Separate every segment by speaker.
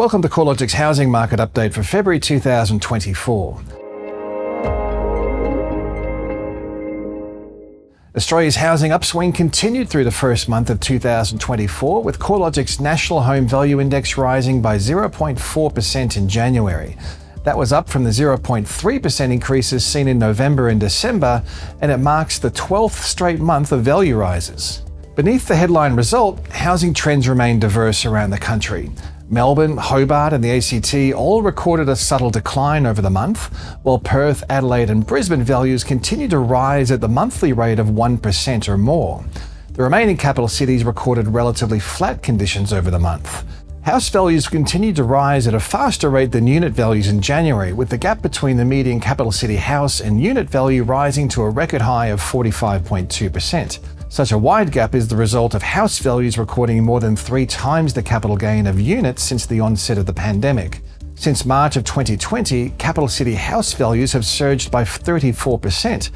Speaker 1: Welcome to CoreLogic's housing market update for February 2024. Australia's housing upswing continued through the first month of 2024, with CoreLogic's National Home Value Index rising by 0.4% in January. That was up from the 0.3% increases seen in November and December, and it marks the 12th straight month of value rises. Beneath the headline result, housing trends remain diverse around the country. Melbourne, Hobart and the ACT all recorded a subtle decline over the month, while Perth, Adelaide and Brisbane values continued to rise at the monthly rate of 1% or more. The remaining capital cities recorded relatively flat conditions over the month. House values continued to rise at a faster rate than unit values in January, with the gap between the median capital city house and unit value rising to a record high of 45.2%. Such a wide gap is the result of house values recording more than 3 times the capital gain of units since the onset of the pandemic. Since March of 2020, capital city house values have surged by 34%,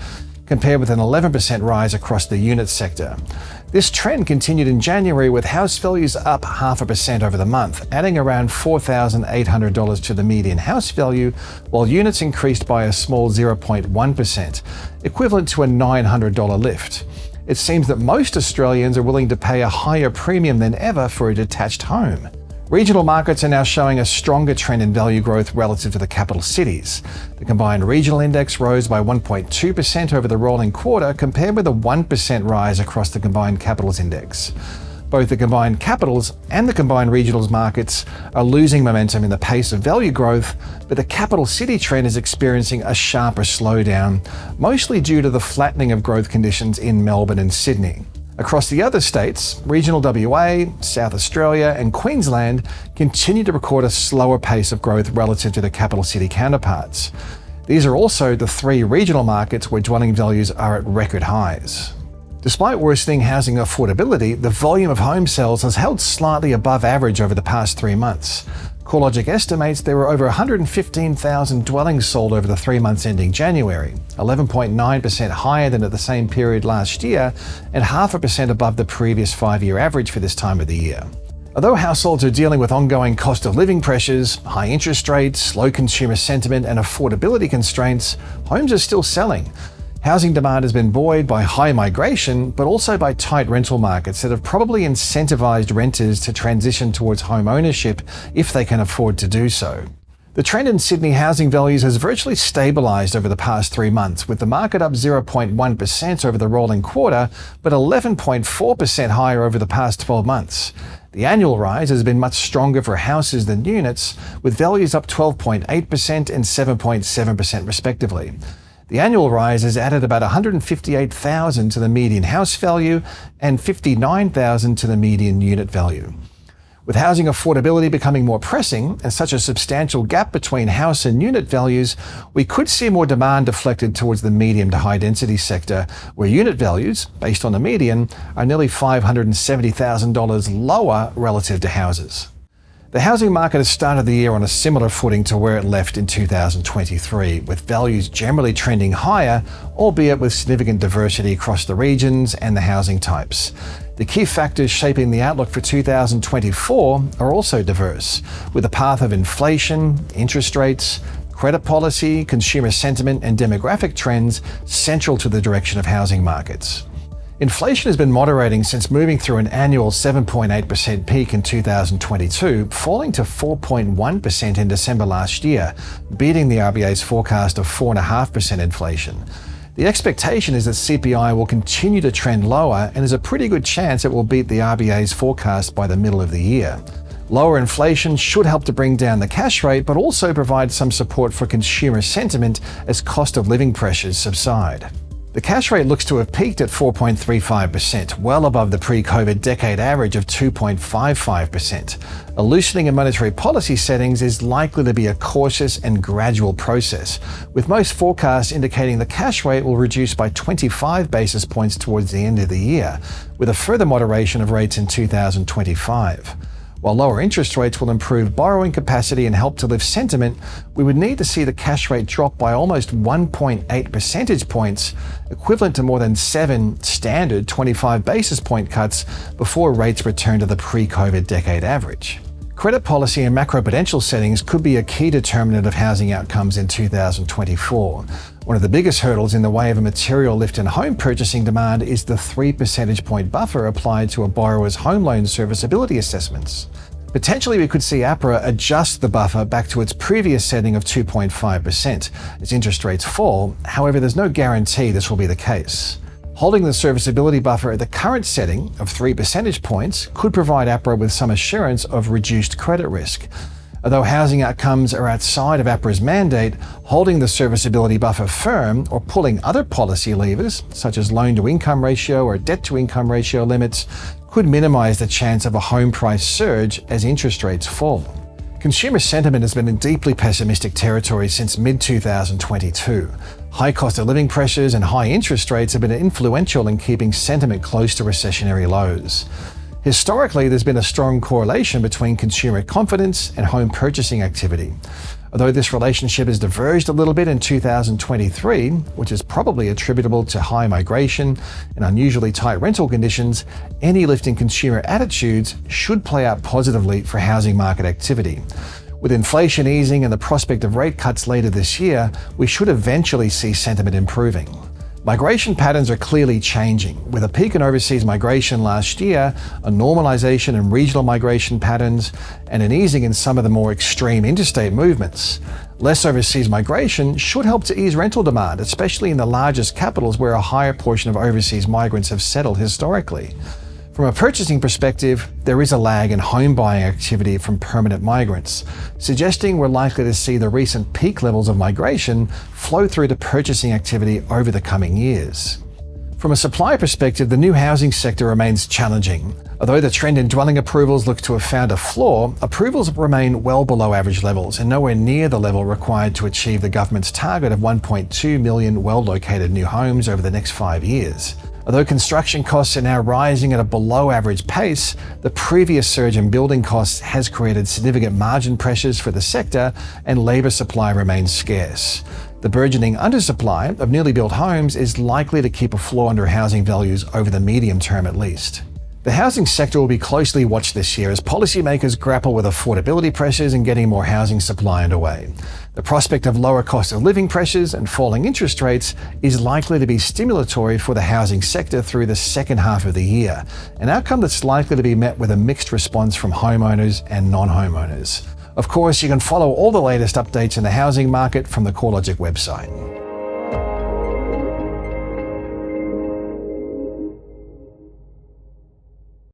Speaker 1: compared with an 11% rise across the unit sector. This trend continued in January, with house values up 0.5% over the month, adding around $4,800 to the median house value, while units increased by a small 0.1%, equivalent to a $900 lift. It seems that most Australians are willing to pay a higher premium than ever for a detached home. Regional markets are now showing a stronger trend in value growth relative to the capital cities. The combined regional index rose by 1.2% over the rolling quarter, compared with a 1% rise across the combined capitals index. Both the combined capitals and the combined regionals markets are losing momentum in the pace of value growth, but the capital city trend is experiencing a sharper slowdown, mostly due to the flattening of growth conditions in Melbourne and Sydney. Across the other states, regional WA, South Australia and Queensland continue to record a slower pace of growth relative to the capital city counterparts. These are also the 3 regional markets where dwelling values are at record highs. Despite worsening housing affordability, the volume of home sales has held slightly above average over the past 3 months. CoreLogic estimates there were over 115,000 dwellings sold over the 3 months ending January, 11.9% higher than at the same period last year and 0.5% above the previous 5-year average for this time of the year. Although households are dealing with ongoing cost of living pressures, high interest rates, low consumer sentiment and affordability constraints, homes are still selling. Housing demand has been buoyed by high migration, but also by tight rental markets that have probably incentivized renters to transition towards home ownership if they can afford to do so. The trend in Sydney housing values has virtually stabilised over the past 3 months, with the market up 0.1% over the rolling quarter, but 11.4% higher over the past 12 months. The annual rise has been much stronger for houses than units, with values up 12.8% and 7.7% respectively. The annual rise has added about $158,000 to the median house value and $59,000 to the median unit value. With housing affordability becoming more pressing and such a substantial gap between house and unit values, we could see more demand deflected towards the medium to high density sector, where unit values, based on the median, are nearly $570,000 lower relative to houses. The housing market has started the year on a similar footing to where it left in 2023, with values generally trending higher, albeit with significant diversity across the regions and the housing types. The key factors shaping the outlook for 2024 are also diverse, with the path of inflation, interest rates, credit policy, consumer sentiment and demographic trends central to the direction of housing markets. Inflation has been moderating since moving through an annual 7.8% peak in 2022, falling to 4.1% in December last year, beating the RBA's forecast of 4.5% inflation. The expectation is that CPI will continue to trend lower, and there's a pretty good chance it will beat the RBA's forecast by the middle of the year. Lower inflation should help to bring down the cash rate, but also provide some support for consumer sentiment as cost of living pressures subside. The cash rate looks to have peaked at 4.35%, well above the pre-COVID decade average of 2.55%. A loosening in monetary policy settings is likely to be a cautious and gradual process, with most forecasts indicating the cash rate will reduce by 25 basis points towards the end of the year, with a further moderation of rates in 2025. While lower interest rates will improve borrowing capacity and help to lift sentiment, we would need to see the cash rate drop by almost 1.8 percentage points, equivalent to more than 7 standard 25 basis point cuts, before rates return to the pre-COVID decade average. Credit policy and macroprudential settings could be a key determinant of housing outcomes in 2024. One of the biggest hurdles in the way of a material lift in home purchasing demand is the 3 percentage point buffer applied to a borrower's home loan serviceability assessments. Potentially, we could see APRA adjust the buffer back to its previous setting of 2.5% as interest rates fall. However, there's no guarantee this will be the case. Holding the serviceability buffer at the current setting of 3 percentage points could provide APRA with some assurance of reduced credit risk. Although housing outcomes are outside of APRA's mandate, holding the serviceability buffer firm or pulling other policy levers, such as loan-to-income ratio or debt-to-income ratio limits, could minimise the chance of a home price surge as interest rates fall. Consumer sentiment has been in deeply pessimistic territory since mid-2022. High cost of living pressures and high interest rates have been influential in keeping sentiment close to recessionary lows. Historically, there's been a strong correlation between consumer confidence and home purchasing activity. Although this relationship has diverged a little bit in 2023, which is probably attributable to high migration and unusually tight rental conditions, any lift in consumer attitudes should play out positively for housing market activity. With inflation easing and the prospect of rate cuts later this year, we should eventually see sentiment improving. Migration patterns are clearly changing, with a peak in overseas migration last year, a normalization in regional migration patterns, and an easing in some of the more extreme interstate movements. Less overseas migration should help to ease rental demand, especially in the largest capitals where a higher portion of overseas migrants have settled historically. From a purchasing perspective, there is a lag in home buying activity from permanent migrants, suggesting we're likely to see the recent peak levels of migration flow through to purchasing activity over the coming years. From a supply perspective, the new housing sector remains challenging. Although the trend in dwelling approvals looks to have found a floor, approvals remain well below average levels and nowhere near the level required to achieve the government's target of 1.2 million well-located new homes over the next 5 years. Although construction costs are now rising at a below-average pace, the previous surge in building costs has created significant margin pressures for the sector and labour supply remains scarce. The burgeoning undersupply of newly built homes is likely to keep a floor under housing values over the medium term at least. The housing sector will be closely watched this year as policymakers grapple with affordability pressures and getting more housing supply underway. The prospect of lower cost of living pressures and falling interest rates is likely to be stimulatory for the housing sector through the second half of the year, an outcome that's likely to be met with a mixed response from homeowners and non-homeowners. Of course, you can follow all the latest updates in the housing market from the CoreLogic website.